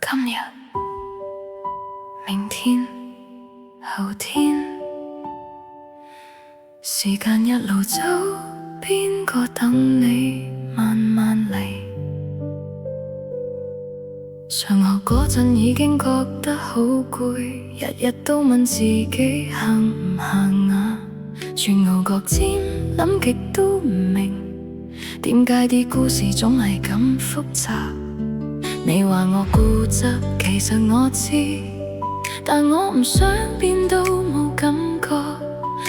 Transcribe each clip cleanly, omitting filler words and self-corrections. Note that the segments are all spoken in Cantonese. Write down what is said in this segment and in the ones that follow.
今日、明天、後天，時間一路走，邊個等你慢慢嚟？上學嗰陣已經覺得好攰，日日都問自己行唔行啊？鑽牛角尖，諗極都唔明，點解啲故事總係咁複雜？你話我固執，其實我知，但我唔想變到冇感覺，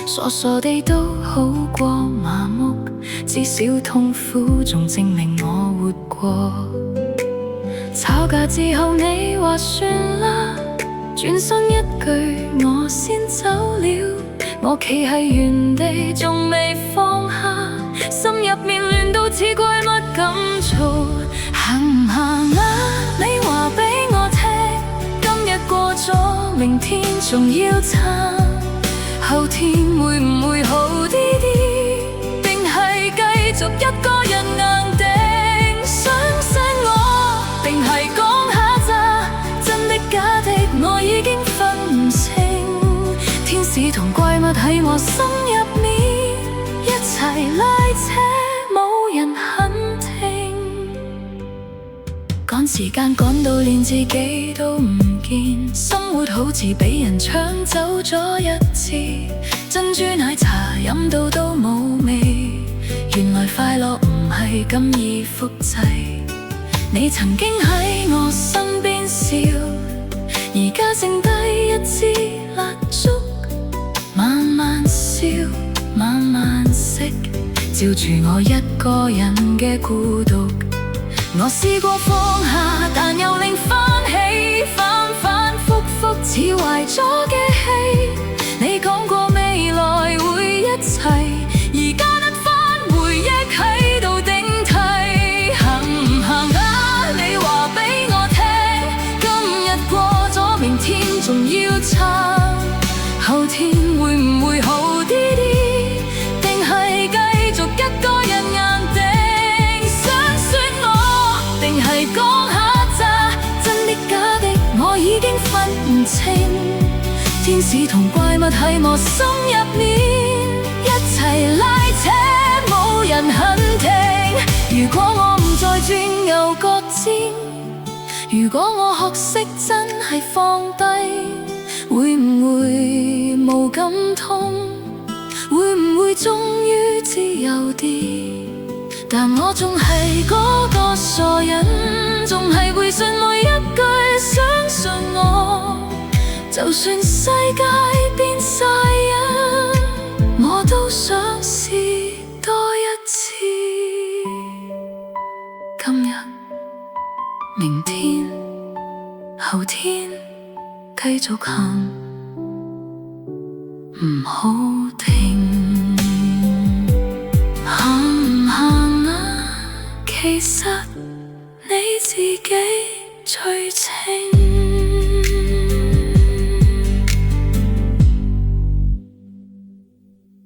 傻傻地都好過麻木，至少痛苦仲證明我活過。吵架之後你話算啦，轉身一句我先走了，我企喺原地仲未放下，心入面亂到似怪物咁嘈。行唔行啊？你話俾我聽，今日過咗，明天仲要撐，後天會唔會好啲啲？定係繼續一個人硬頂？相信我，定係講下咋？真的假的，我已經分唔清。天使同怪物喺我心入面，一齊拉扯，冇人肯聽。趕時間趕到連自己都唔見，生活好似俾人搶走咗一次，珍珠奶茶飲到都冇味，原來快樂唔係咁易複製。你曾經喺我身邊笑，而家剩低一支蠟燭，慢慢燒，慢慢熄，照住我一個人嘅孤獨。我試過放下，但又拎翻起，反反覆覆似壞咗嘅戲。你講過未來會一齊，而家得翻回憶喺度頂替。行唔行啊？你話俾我聽，今日過咗，明天仲要撐，後天會唔會好啲啲？定係繼續一個人硬頂？定係講下咋？真的假的，我已經分唔清。天使同怪物喺我心入面，一齊拉扯，冇人肯聽。如果我唔再轉牛角尖，如果我學識真係放低，會唔會冇咁痛？會唔會終於自由啲？但我仲係嗰個傻人，仲係會信每一句相信我，就算世界變晒人，我都想試多一次。今日、明天、後天繼續行，唔好停。其實你自己最清。